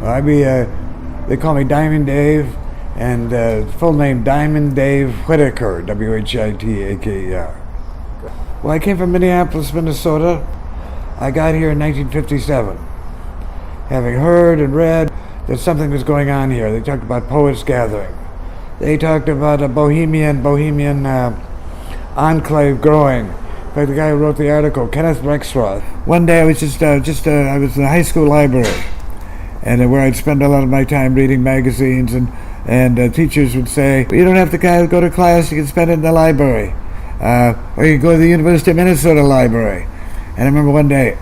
They call me Diamond Dave, and full name Diamond Dave Whitaker, Whitaker. Well, I came from Minneapolis, Minnesota. I got here in 1957, having heard and read that something was going on here. They talked about poets gathering. They talked about a bohemian enclave growing. In fact, the guy who wrote the article, Kenneth Rexroth. One day I was I was in the high school library, and where I'd spend a lot of my time reading magazines, and teachers would say, you don't have to go to class, you can spend it in the library. Or you can go to the University of Minnesota library. And I remember one day,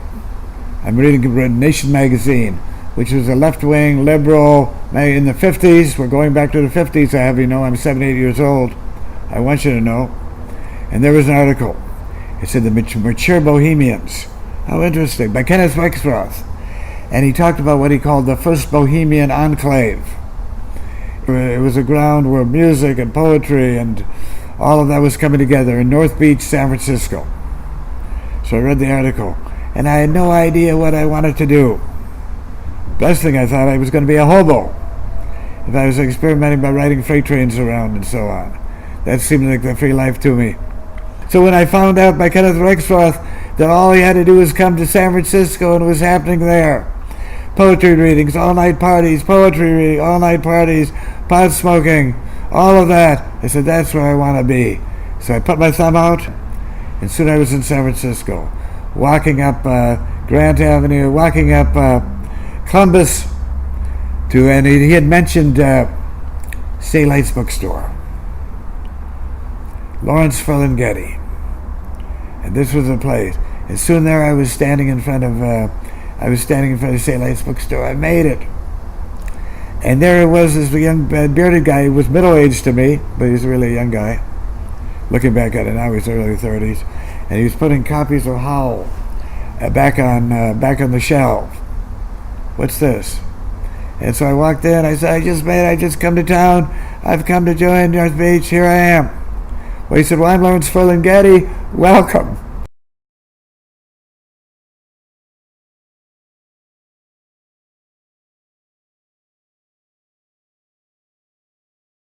I'm reading Nation magazine, which was a left-wing, liberal, in the 50s. We're going back to the 50s, I have you know, I'm 78 years old. I want you to know. And there was an article. It said The Mature Bohemians. How interesting, by Kenneth Rexroth. And he talked about what he called the first Bohemian enclave. It was a ground where music and poetry and all of that was coming together in North Beach, San Francisco. So I read the article, and I had no idea what I wanted to do. Best thing, I thought I was going to be a hobo if I was experimenting by riding freight trains around and so on. That seemed like the free life to me. So when I found out by Kenneth Rexroth that all he had to do was come to San Francisco and it was happening there, poetry readings, all-night parties, poetry reading, all-night parties, pot smoking, all of that, I said, that's where I want to be. So I put my thumb out, and soon I was in San Francisco, walking up Grant Avenue, walking up Columbus, and he had mentioned Say Lights Bookstore, Lawrence Ferlinghetti, and this was the place. And soon there I was standing in front of Say Lights Bookstore. I made it. And there it was, this young bearded guy. He was middle-aged to me, but he was really a young guy. Looking back at it now, he's early 30s. And he was putting copies of Howl back on the shelf. What's this? And so I walked in. I said, I just come to town. I've come to join North Beach. Here I am. Well, he said, well, I'm Lawrence Ferlinghetti. Welcome.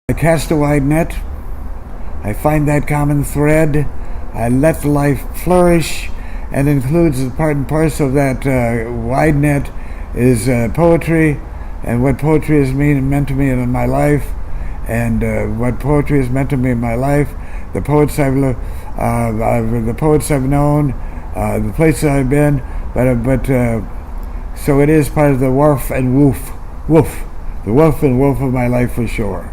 I cast a wide net. I find that common thread. I let life flourish, and includes the part and parcel of that wide net is poetry, and what poetry has meant to me in my life, and what poetry has meant to me in my life. The poets I've known, the places I've been, but so it is part of the woof and woof, the woof and woof of my life for sure.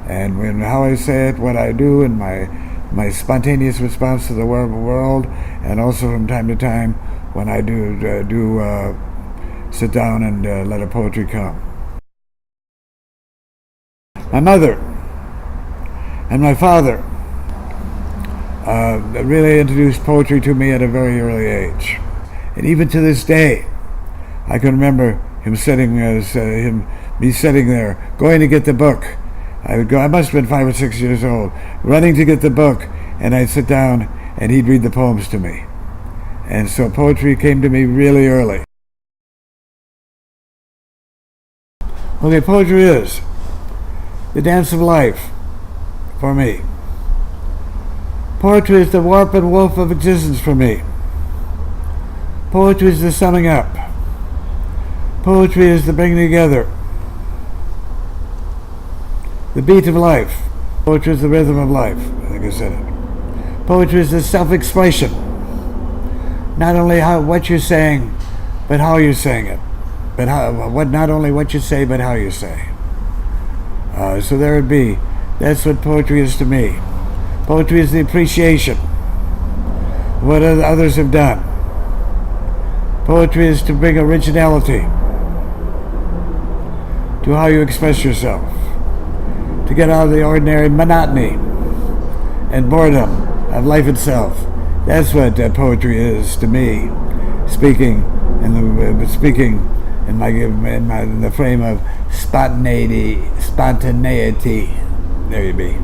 And how I say it, what I do, and my spontaneous response to the world, and also from time to time when I do sit down and let a poetry come. My mother and my father really introduced poetry to me at a very early age, and even to this day, I can remember me sitting there, going to get the book. I must have been 5 or 6 years old, running to get the book, and I'd sit down and he'd read the poems to me. And so poetry came to me really early. Okay, poetry is the dance of life for me. Poetry is the warp and woof of existence for me. Poetry is the summing up. Poetry is the bringing together. The beat of life. Poetry is the rhythm of life. I think I said it. Poetry is the self-expression. Not only what you're saying, but how you're saying it. But not only what you say, but how you say. So there it be. That's what poetry is to me. Poetry is the appreciation of what others have done. Poetry is to bring originality to how you express yourself, to get out of the ordinary monotony and boredom of life itself. That's what poetry is to me. Speaking in the frame of spontaneity. There you be.